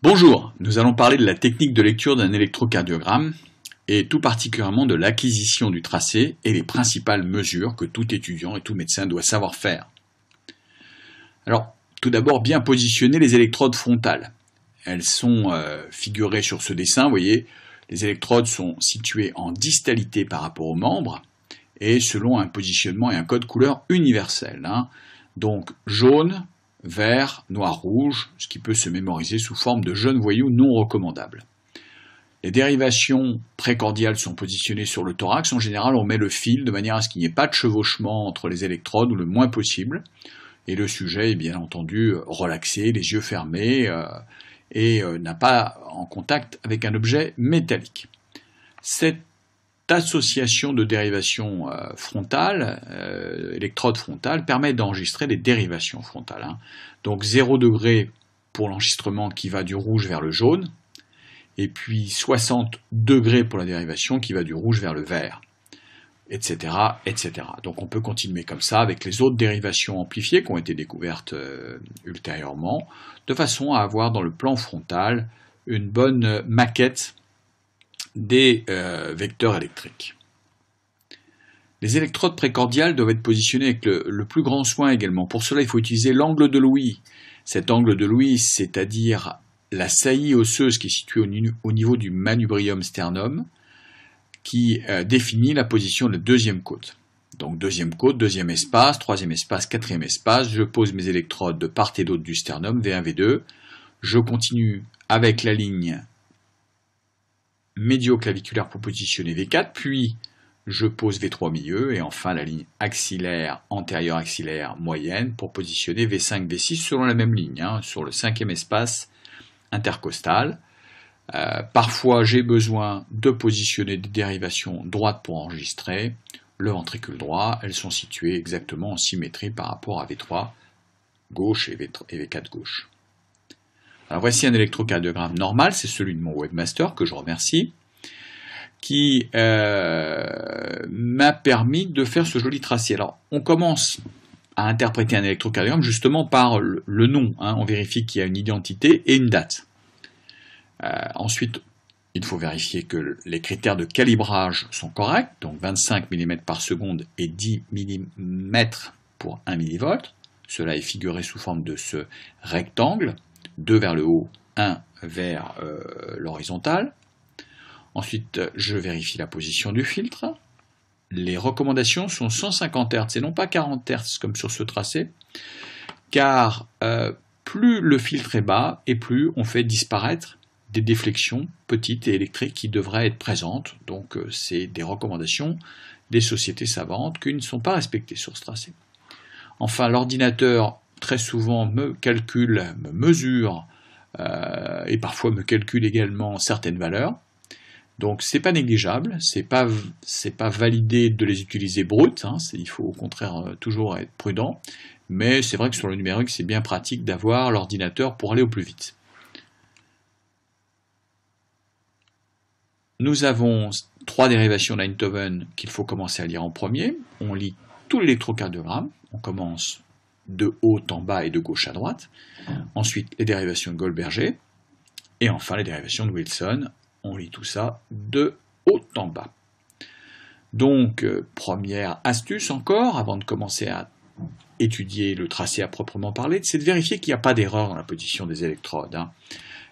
Bonjour, nous allons parler de la technique de lecture d'un électrocardiogramme et tout particulièrement de l'acquisition du tracé et les principales mesures que tout étudiant et tout médecin doit savoir faire. Alors, tout d'abord, bien positionner les électrodes frontales. Elles sont figurées sur ce dessin, vous voyez, les électrodes sont situées en distalité par rapport aux membres et selon un positionnement et un code couleur universel. Donc jaune, vert, noir, rouge, ce qui peut se mémoriser sous forme de jeunes voyous non recommandables. Les dérivations précordiales sont positionnées sur le thorax. En général, on met le fil de manière à ce qu'il n'y ait pas de chevauchement entre les électrodes ou le moins possible. Et le sujet est bien entendu relaxé, les yeux fermés et n'a pas en contact avec un objet métallique. Cette association de dérivation frontale, électrode frontale, permet d'enregistrer les dérivations frontales. Donc 0 degré pour l'enregistrement qui va du rouge vers le jaune, et puis 60 degrés pour la dérivation qui va du rouge vers le vert, etc., etc. Donc on peut continuer comme ça avec les autres dérivations amplifiées qui ont été découvertes ultérieurement, de façon à avoir dans le plan frontal une bonne maquette des vecteurs électriques. Les électrodes précordiales doivent être positionnées avec le plus grand soin également. Pour cela, il faut utiliser l'angle de Louis. Cet angle de Louis, c'est-à-dire la saillie osseuse qui est située au niveau du manubrium sternum, qui définit la position de la deuxième côte. Donc deuxième côte, deuxième espace, troisième espace, quatrième espace. Je pose mes électrodes de part et d'autre du sternum, V1, V2. Je continue avec la ligne médioclaviculaire pour positionner V4, puis je pose V3 au milieu, et enfin la ligne axillaire, antérieure axillaire, moyenne, pour positionner V5, V6 selon la même ligne, sur le cinquième espace intercostal. Parfois j'ai besoin de positionner des dérivations droites pour enregistrer le ventricule droit. Elles sont situées exactement en symétrie par rapport à V3 gauche et V4 gauche. Alors voici un électrocardiogramme normal, c'est celui de mon webmaster que je remercie, qui m'a permis de faire ce joli tracé. Alors on commence à interpréter un électrocardiogramme justement par le nom, on vérifie qu'il y a une identité et une date. Ensuite, il faut vérifier que les critères de calibrage sont corrects, donc 25 mm par seconde et 10 mm pour 1 mV. Cela est figuré sous forme de ce rectangle, 2 vers le haut, 1 vers l'horizontale. Ensuite, je vérifie la position du filtre. Les recommandations sont 150 Hz et non pas 40 Hz comme sur ce tracé, car plus le filtre est bas et plus on fait disparaître des déflexions petites et électriques qui devraient être présentes. Donc c'est des recommandations des sociétés savantes qui ne sont pas respectées sur ce tracé. Enfin, l'ordinateur très souvent me calcule, me mesure et parfois me calcule également certaines valeurs. Donc c'est pas négligeable, c'est pas validé de les utiliser brutes, il faut au contraire toujours être prudent, mais c'est vrai que sur le numérique c'est bien pratique d'avoir l'ordinateur pour aller au plus vite. Nous avons 3 dérivations d'Einthoven qu'il faut commencer à lire en premier. On lit tout l'électrocardiogramme, on commence de haut en bas et de gauche à droite. Ensuite, les dérivations de Goldberger. Et enfin, les dérivations de Wilson. On lit tout ça de haut en bas. Donc, première astuce encore, avant de commencer à étudier le tracé à proprement parler, c'est de vérifier qu'il n'y a pas d'erreur dans la position des électrodes.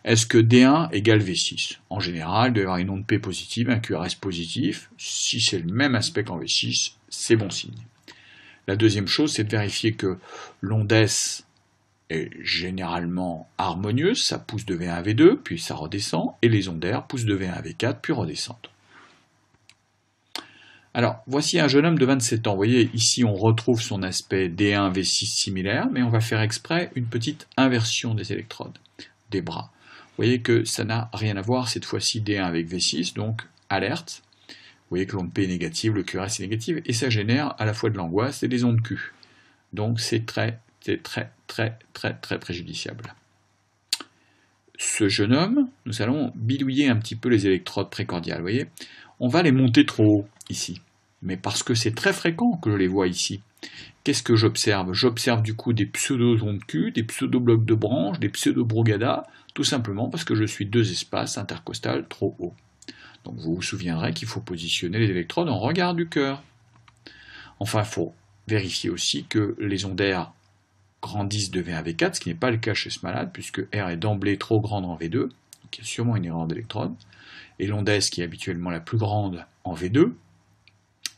Est-ce que D1 égale V6? En général, il doit y avoir une onde P positive, un QRS positif. Si c'est le même aspect qu'en V6, c'est bon signe. La deuxième chose, c'est de vérifier que l'onde S est généralement harmonieuse, ça pousse de V1 à V2, puis ça redescend, et les ondes R poussent de V1 à V4, puis redescendent. Alors, voici un jeune homme de 27 ans. Vous voyez, ici, on retrouve son aspect D1, V6 similaire, mais on va faire exprès une petite inversion des électrodes, des bras. Vous voyez que ça n'a rien à voir, cette fois-ci D1 avec V6, donc alerte. Vous voyez que l'onde P est négative, le QRS est négatif, et ça génère à la fois de l'angoisse et des ondes Q. Donc c'est très préjudiciable. Ce jeune homme, nous allons bidouiller un petit peu les électrodes précordiales, vous voyez. On va les monter trop haut, ici, mais parce que c'est très fréquent que je les vois ici. Qu'est-ce que j'observe? J'observe du coup des pseudo-ondes Q, des pseudo-blocs de branches, des pseudo-brogadas, Tout simplement parce que je suis 2 espaces intercostales trop hauts. Donc vous vous souviendrez qu'il faut positionner les électrodes en regard du cœur. Enfin, il faut vérifier aussi que les ondaires grandissent de V1 à V4, ce qui n'est pas le cas chez ce malade, puisque R est d'emblée trop grande en V2, donc il y a sûrement une erreur d'électrode, et l'onde S qui est habituellement la plus grande en V2,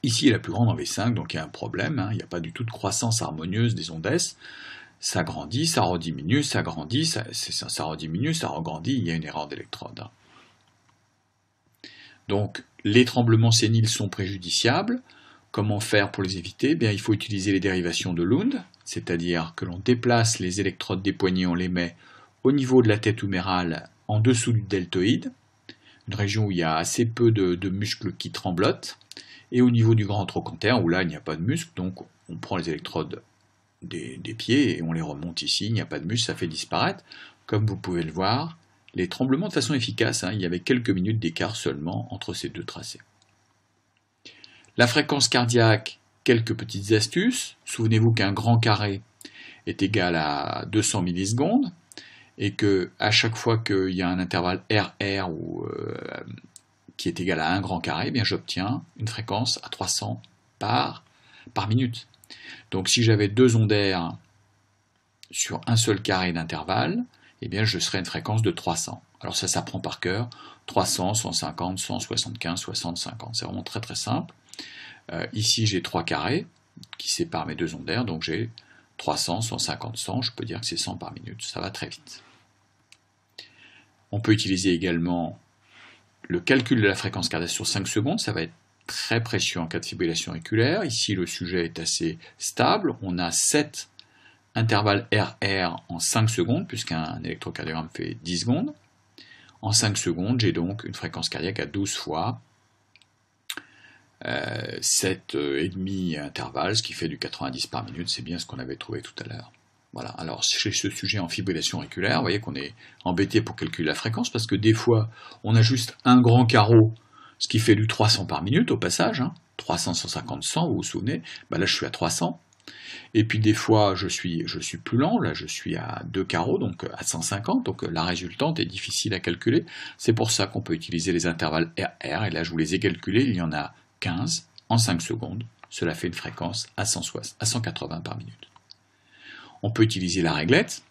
ici est la plus grande en V5, donc il y a un problème, hein, il n'y a pas du tout de croissance harmonieuse des ondes S, ça grandit, ça rediminue, ça grandit, ça rediminue, ça regrandit, il y a une erreur d'électrode. Donc les tremblements séniles sont préjudiciables. Comment faire pour les éviter? Bien, il faut utiliser les dérivations de Lund, c'est-à-dire que l'on déplace les électrodes des poignets, on les met au niveau de la tête humérale, en dessous du deltoïde, une région où il y a assez peu de muscles qui tremblotent, et au niveau du grand trochanter, où là il n'y a pas de muscles, donc on prend les électrodes des pieds et on les remonte ici, il n'y a pas de muscles, ça fait disparaître, comme vous pouvez le voir, les tremblements de façon efficace, hein, il y avait quelques minutes d'écart seulement entre ces deux tracés. La fréquence cardiaque, quelques petites astuces. Souvenez-vous qu'un grand carré est égal à 200 millisecondes et que à chaque fois qu'il y a un intervalle RR qui est égal à un grand carré, eh bien j'obtiens une fréquence à 300 par minute. Donc si j'avais 2 ondaires sur un seul carré d'intervalle, eh bien je serais une fréquence de 300. Alors ça s'apprend par cœur, 300, 150, 175, 60, 50. C'est vraiment très très simple. Ici j'ai 3 carrés qui séparent mes 2 ondaires, donc j'ai 300, 150, 100, je peux dire que c'est 100 par minute, ça va très vite. On peut utiliser également le calcul de la fréquence cardiaque sur 5 secondes, ça va être très précieux en cas de fibrillation auriculaire. Ici le sujet est assez stable, on a 7 intervalles RR en 5 secondes, puisqu'un électrocardiogramme fait 10 secondes. En 5 secondes, j'ai donc une fréquence cardiaque à 12 fois 7,5 intervalles, ce qui fait du 90 par minute, c'est bien ce qu'on avait trouvé tout à l'heure. Voilà. Alors chez ce sujet en fibrillation auriculaire, vous voyez qu'on est embêté pour calculer la fréquence, parce que des fois, on a juste un grand carreau, ce qui fait du 300 par minute au passage, hein, 300, 150, 100, vous vous souvenez, bah là je suis à 300. Et puis des fois, je suis plus lent, là je suis à 2 carreaux, donc à 150, donc la résultante est difficile à calculer. C'est pour ça qu'on peut utiliser les intervalles RR, et là je vous les ai calculés, il y en a 15 en 5 secondes, cela fait une fréquence à 180 par minute. On peut utiliser la réglette.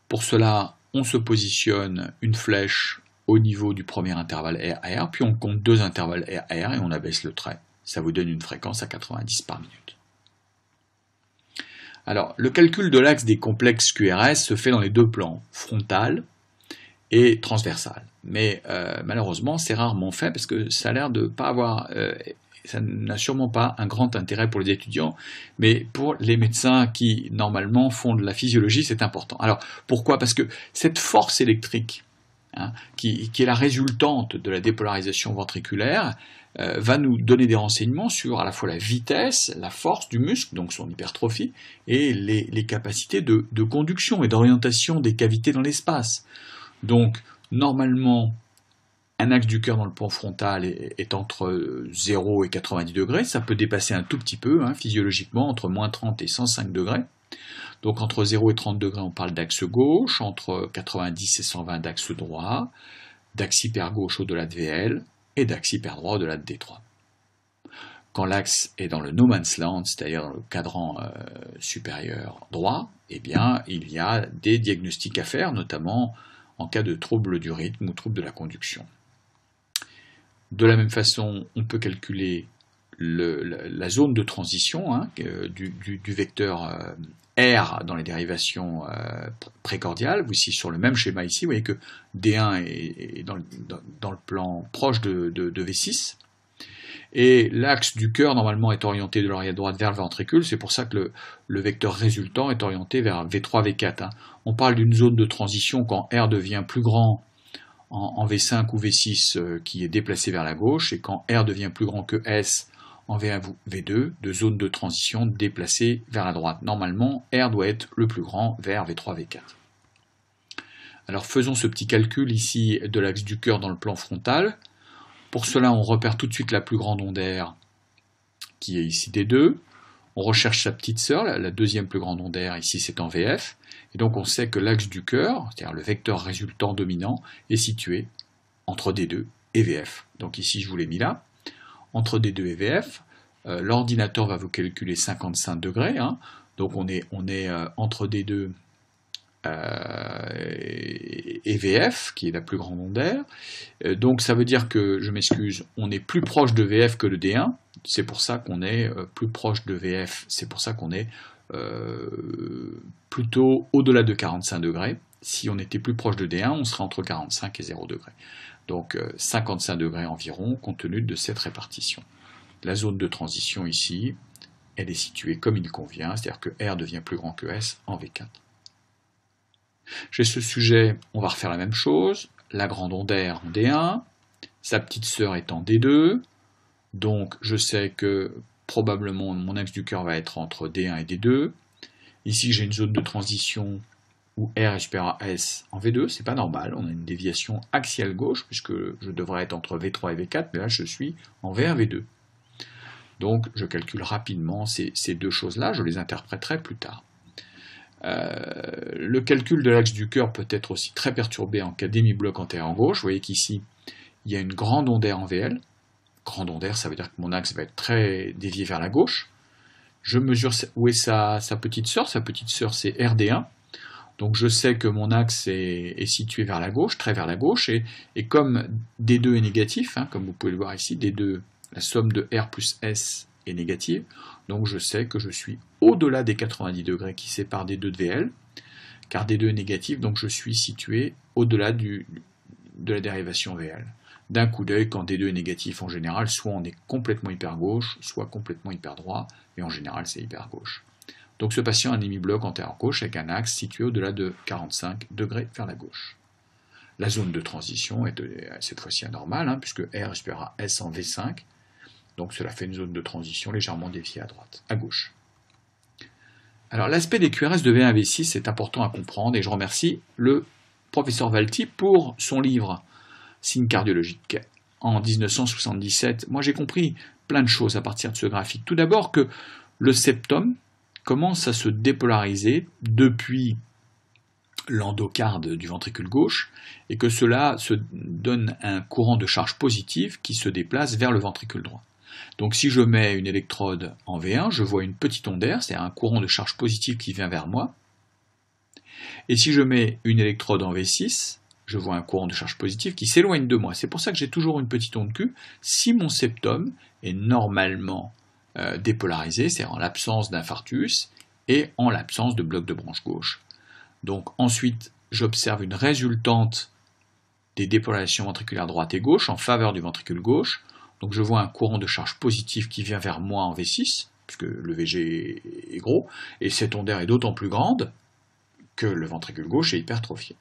Pour cela, on se positionne une flèche au niveau du premier intervalle RR, puis on compte 2 intervalles RR et on abaisse le trait. Ça vous donne une fréquence à 90 par minute. Alors, le calcul de l'axe des complexes QRS se fait dans les 2 plans, frontal et transversal. Mais malheureusement, c'est rarement fait parce que ça a l'air de pas avoir... ça n'a sûrement pas un grand intérêt pour les étudiants, mais pour les médecins qui, normalement, font de la physiologie, c'est important. Alors, pourquoi? Parce que cette force électrique, hein, qui est la résultante de la dépolarisation ventriculaire, va nous donner des renseignements sur à la fois la vitesse, la force du muscle, donc son hypertrophie, et les capacités de conduction et d'orientation des cavités dans l'espace. Donc, normalement, un axe du cœur dans le plan frontal est entre 0 et 90 degrés, ça peut dépasser un tout petit peu, hein, physiologiquement, entre moins 30 et 105 degrés. Donc entre 0 et 30 degrés, on parle d'axe gauche, entre 90 et 120 d'axe droit, d'axe hypergauche au-delà de VL, et d'axe hyperdroit au-delà de D3. Quand l'axe est dans le no man's land, c'est-à-dire dans le cadran supérieur droit, eh bien, il y a des diagnostics à faire, notamment en cas de trouble du rythme ou trouble de la conduction. De la même façon, on peut calculer la zone de transition, hein, du vecteur R dans les dérivations précordiales. Vous ici sur le même schéma ici, vous voyez que D1 est dans le plan proche de V6. Et l'axe du cœur, normalement, est orienté de l'oreillette droite vers le ventricule. C'est pour ça que le vecteur résultant est orienté vers V3, V4. Hein. On parle d'une zone de transition quand R devient plus grand en V5 ou V6 qui est déplacé vers la gauche, et quand R devient plus grand que S en V1 ou V2, de zone de transition déplacée vers la droite. Normalement, R doit être le plus grand vers V3, V4. Alors faisons ce petit calcul ici de l'axe du cœur dans le plan frontal. Pour cela, on repère tout de suite la plus grande onde R, qui est ici D2. On recherche sa petite sœur, la deuxième plus grande ondaire, ici c'est en VF, et donc on sait que l'axe du cœur, c'est-à-dire le vecteur résultant dominant, est situé entre D2 et VF. Donc ici je vous l'ai mis là, entre D2 et VF, l'ordinateur va vous calculer 55 degrés, hein, donc on est entre D2 et VF, qui est la plus grande ondaire. Donc ça veut dire que, je m'excuse, on est plus proche de VF que de D1, c'est pour ça qu'on est plus proche de VF, c'est pour ça qu'on est plutôt au-delà de 45 degrés. Si on était plus proche de D1, on serait entre 45 et 0 degrés. Donc 55 degrés environ, compte tenu de cette répartition. La zone de transition ici, elle est située comme il convient, c'est-à-dire que R devient plus grand que S en V4. Chez ce sujet, on va refaire la même chose. La grande ondaire en D1, sa petite sœur est en D2, donc je sais que probablement mon axe du cœur va être entre D1 et D2. Ici j'ai une zone de transition où R est supérieur à S en V2, c'est pas normal, on a une déviation axiale gauche, puisque je devrais être entre V3 et V4, mais là je suis en V1, V2. Donc je calcule rapidement ces deux choses-là, je les interpréterai plus tard. Le calcul de l'axe du cœur peut être aussi très perturbé en cas demi-bloc antérieur en gauche. Vous voyez qu'ici, il y a une grande ondaire en VL. Grande ondaire, ça veut dire que mon axe va être très dévié vers la gauche. Je mesure où est sa petite sœur. Sa petite sœur, c'est RD1. Donc je sais que mon axe est situé vers la gauche, très vers la gauche. Et comme D2 est négatif, hein, comme vous pouvez le voir ici, D2, la somme de R plus S est négative, donc je sais que je suis au-delà des 90 degrés qui séparent D2 de VL, car D2 est négatif, donc je suis situé au-delà de la dérivation VL. D'un coup d'œil, quand D2 est négatif, en général, soit on est complètement hyper gauche, soit complètement hyper droit, et en général c'est hyper gauche. Donc ce patient a un demi-bloc antérieur gauche avec un axe situé au-delà de 45 degrés vers la gauche. La zone de transition est cette fois-ci anormale, hein, puisque R est supérieur à S en V5, donc cela fait une zone de transition légèrement déviée à gauche. Alors l'aspect des QRS de V1 à V6 est important à comprendre et je remercie le professeur Valti pour son livre Signes cardiologiques en 1977. Moi j'ai compris plein de choses à partir de ce graphique. Tout d'abord que le septum commence à se dépolariser depuis l'endocarde du ventricule gauche et que cela se donne un courant de charge positive qui se déplace vers le ventricule droit. Donc si je mets une électrode en V1, je vois une petite ondaire, c'est-à-dire un courant de charge positive qui vient vers moi. Et si je mets une électrode en V6, je vois un courant de charge positive qui s'éloigne de moi. C'est pour ça que j'ai toujours une petite onde Q si mon septum est normalement dépolarisé, c'est-à-dire en l'absence d'infarctus et en l'absence de bloc de branche gauche. Donc ensuite, j'observe une résultante des dépolarisations ventriculaires droite et gauche en faveur du ventricule gauche. Donc je vois un courant de charge positive qui vient vers moi en V6, puisque le VG est gros, et cette ondaire est d'autant plus grande que le ventricule gauche est hypertrophié.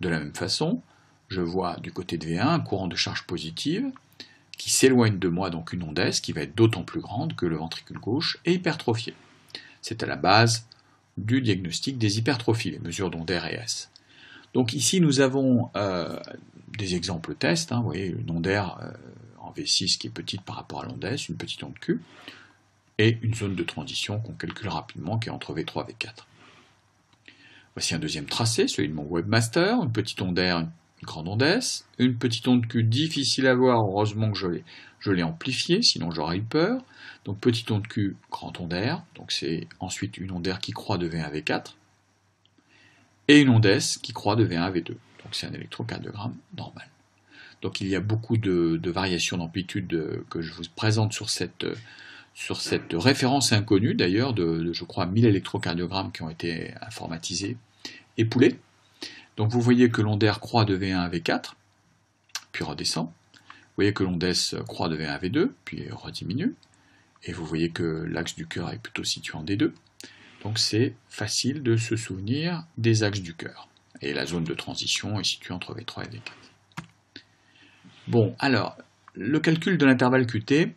De la même façon, je vois du côté de V1 un courant de charge positive qui s'éloigne de moi, donc une onde S, qui va être d'autant plus grande que le ventricule gauche est hypertrophié. C'est à la base du diagnostic des hypertrophies, les mesures d'onde R et S. Donc ici nous avons des exemples tests, hein, vous voyez une onde R en V6 qui est petite par rapport à l'onde S, une petite onde Q, et une zone de transition qu'on calcule rapidement qui est entre V3 et V4. Voici un deuxième tracé, celui de mon webmaster, une petite onde R, une grande onde S, une petite onde Q difficile à voir, heureusement que je l'ai amplifiée, sinon j'aurais eu peur. Donc petite onde Q, grande onde R, donc c'est ensuite une onde R qui croît de V1 à V4, et une onde S qui croît de V1 à V2. Donc c'est un électrocardiogramme normal. Donc il y a beaucoup de variations d'amplitude que je vous présente sur cette référence inconnue, d'ailleurs, de je crois 1000 électrocardiogrammes qui ont été informatisés et poulés. Donc vous voyez que l'onde R croît de V1 à V4, puis redescend. Vous voyez que l'onde S croît de V1 à V2, puis rediminue. Et vous voyez que l'axe du cœur est plutôt situé en D2. Donc c'est facile de se souvenir des axes du cœur. Et la zone de transition est située entre V3 et V4. Bon, alors, le calcul de l'intervalle QT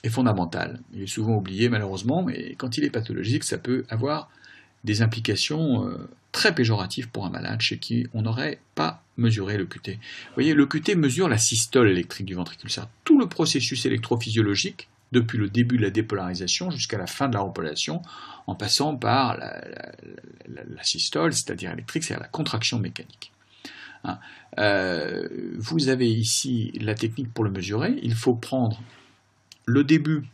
est fondamental. Il est souvent oublié malheureusement, mais quand il est pathologique, ça peut avoir des implications très péjoratives pour un malade chez qui on n'aurait pas mesuré le QT. Vous voyez, le QT mesure la systole électrique du ventricule. C'est-à-dire tout le processus électrophysiologique depuis le début de la dépolarisation jusqu'à la fin de la repolarisation, en passant par la systole, c'est-à-dire électrique, c'est-à-dire la contraction mécanique. Vous avez ici la technique pour le mesurer. Il faut prendre le début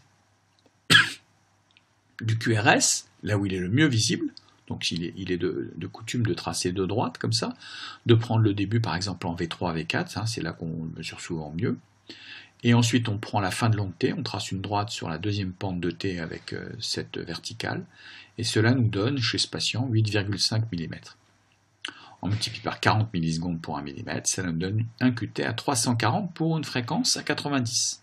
du QRS, là où il est le mieux visible, donc il est de coutume de tracer de droite comme ça, de prendre le début par exemple en V3, V4, c'est là qu'on le mesure souvent mieux, et ensuite on prend la fin de l'onde T, on trace une droite sur la deuxième pente de T avec cette verticale, et cela nous donne chez ce patient 8,5 mm. On multiplie par 40 millisecondes pour 1 mm, ça nous donne un QT à 340 pour une fréquence à 90.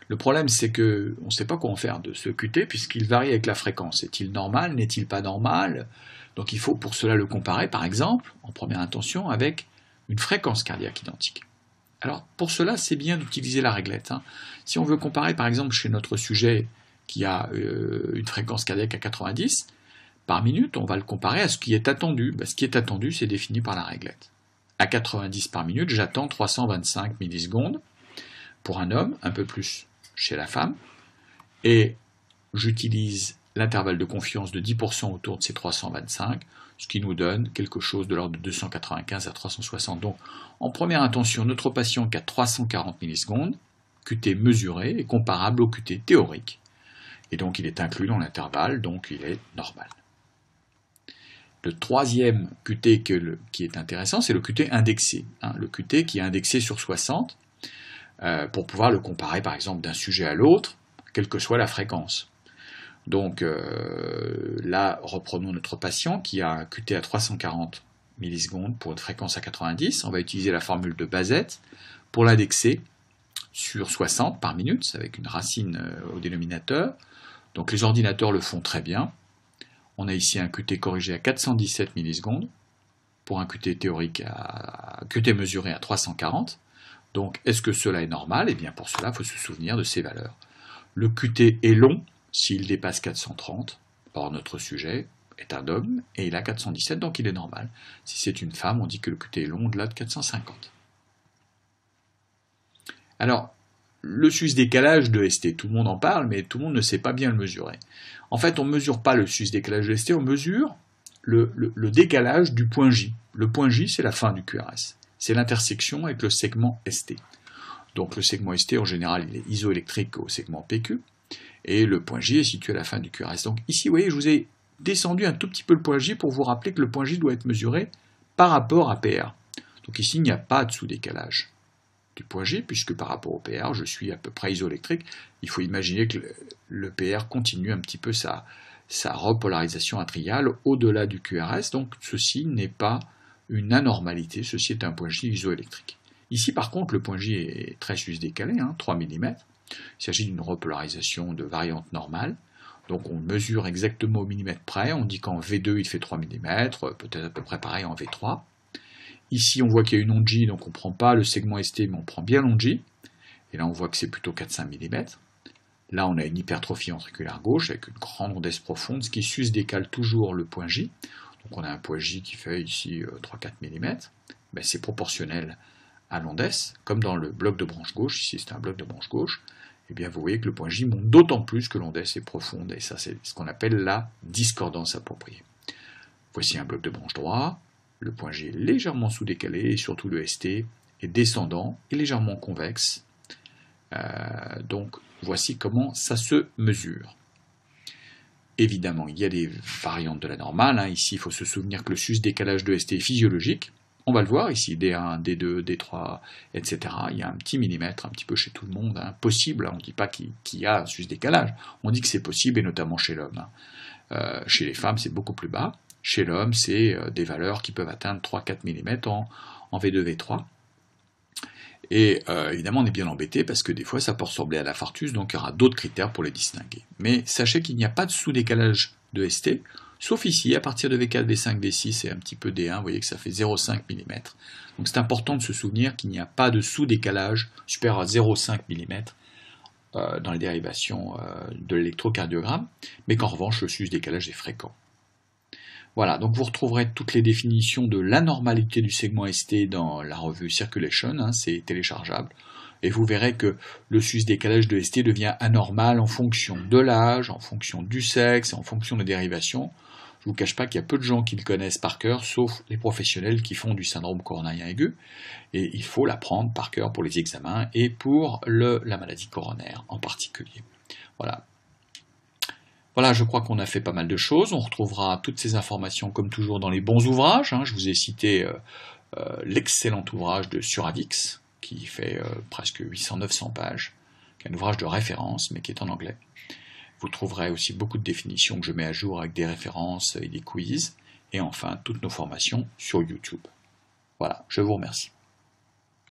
Le problème, c'est qu'on ne sait pas quoi en faire de ce QT puisqu'il varie avec la fréquence. Est-il normal? N'est-il pas normal? Donc il faut pour cela le comparer, par exemple, en première intention, avec une fréquence cardiaque identique. Alors pour cela, c'est bien d'utiliser la réglette. Si on veut comparer, par exemple, chez notre sujet qui a une fréquence cardiaque à 90 par minute, on va le comparer à ce qui est attendu. Ce qui est attendu, c'est défini par la réglette. À 90 par minute, j'attends 325 millisecondes pour un homme, un peu plus chez la femme, et j'utilise l'intervalle de confiance de 10% autour de ces 325, ce qui nous donne quelque chose de l'ordre de 295 à 360. Donc, en première intention, notre patient qui a 340 millisecondes, QT mesuré, est comparable au QT théorique, et donc il est inclus dans l'intervalle, donc il est normal. Le troisième QT qui est intéressant, c'est le QT indexé, le QT qui est indexé sur 60, pour pouvoir le comparer par exemple d'un sujet à l'autre, quelle que soit la fréquence. Donc là, reprenons notre patient qui a un QT à 340 millisecondes pour une fréquence à 90. On va utiliser la formule de Bazet pour l'indexer sur 60 par minute, avec une racine au dénominateur. Donc les ordinateurs le font très bien. On a ici un QT corrigé à 417 millisecondes pour un QT théorique QT mesuré à 340. Donc, est-ce que cela est normal? Eh bien, pour cela, il faut se souvenir de ces valeurs. Le QT est long s'il dépasse 430. Or, notre sujet est un homme et il a 417, donc il est normal. Si c'est une femme, on dit que le QT est long au-delà de 450. Alors, le sus-décalage de ST, tout le monde en parle, mais tout le monde ne sait pas bien le mesurer. En fait, on ne mesure pas le sus-décalage de ST, on mesure le décalage du point J. Le point J, c'est la fin du QRS. C'est l'intersection avec le segment ST. Donc le segment ST, en général, il est isoélectrique au segment PQ, et le point J est situé à la fin du QRS. Donc ici, vous voyez, je vous ai descendu un tout petit peu le point J pour vous rappeler que le point J doit être mesuré par rapport à PR. Donc ici, il n'y a pas de sous-décalage du point J, puisque par rapport au PR, je suis à peu près isoélectrique. Il faut imaginer que le PR continue un petit peu sa repolarisation atriale au-delà du QRS, donc ceci n'est pas une anormalité, ceci est un point J isoélectrique. Ici par contre le point J est très sus-décalé, 3 mm, il s'agit d'une repolarisation de variante normale, donc on mesure exactement au millimètre près, on dit qu'en V2 il fait 3 mm, peut-être à peu près pareil en V3. Ici on voit qu'il y a une onde J, donc on ne prend pas le segment ST mais on prend bien l'onde J, et là on voit que c'est plutôt 4-5 mm. Là on a une hypertrophie ventriculaire gauche avec une grande onde S profonde, ce qui sus-décale toujours le point J. Donc on a un point J qui fait ici 3-4 mm, c'est proportionnel à l'onde S, comme dans le bloc de branche gauche, ici c'est un bloc de branche gauche, et bien vous voyez que le point J monte d'autant plus que l'onde S est profonde, et ça c'est ce qu'on appelle la discordance appropriée. Voici un bloc de branche droit, le point J est légèrement sous-décalé, et surtout le ST est descendant et légèrement convexe, donc voici comment ça se mesure. Évidemment, il y a des variantes de la normale. Ici, il faut se souvenir que le sus-décalage de ST est physiologique. On va le voir ici, D1, D2, D3, etc. Il y a un petit millimètre, un petit peu chez tout le monde, possible. On ne dit pas qu'il y a un sus-décalage. On dit que c'est possible, et notamment chez l'homme. Chez les femmes, c'est beaucoup plus bas. Chez l'homme, c'est des valeurs qui peuvent atteindre 3-4 mm en V2, V3. Et évidemment, on est bien embêté parce que des fois, ça peut ressembler à l'infarctus, donc il y aura d'autres critères pour les distinguer. Mais sachez qu'il n'y a pas de sous-décalage de ST, sauf ici, à partir de V4, V5, V6 et un petit peu D1, vous voyez que ça fait 0,5 mm. Donc c'est important de se souvenir qu'il n'y a pas de sous-décalage supérieur à 0,5 mm dans les dérivations de l'électrocardiogramme, mais qu'en revanche, le sus-décalage est fréquent. Voilà, donc vous retrouverez toutes les définitions de l'anormalité du segment ST dans la revue Circulation, c'est téléchargeable, et vous verrez que le sus-décalage de ST devient anormal en fonction de l'âge, en fonction du sexe, en fonction des dérivations. Je ne vous cache pas qu'il y a peu de gens qui le connaissent par cœur, sauf les professionnels qui font du syndrome coronarien aigu, et il faut l'apprendre par cœur pour les examens et pour la maladie coronaire en particulier. Voilà. Voilà, je crois qu'on a fait pas mal de choses. On retrouvera toutes ces informations comme toujours dans les bons ouvrages. Je vous ai cité l'excellent ouvrage de Suravix, qui fait presque 800-900 pages, qui est un ouvrage de référence, mais qui est en anglais. Vous trouverez aussi beaucoup de définitions que je mets à jour avec des références et des quiz. Et enfin, toutes nos formations sur YouTube. Voilà, je vous remercie.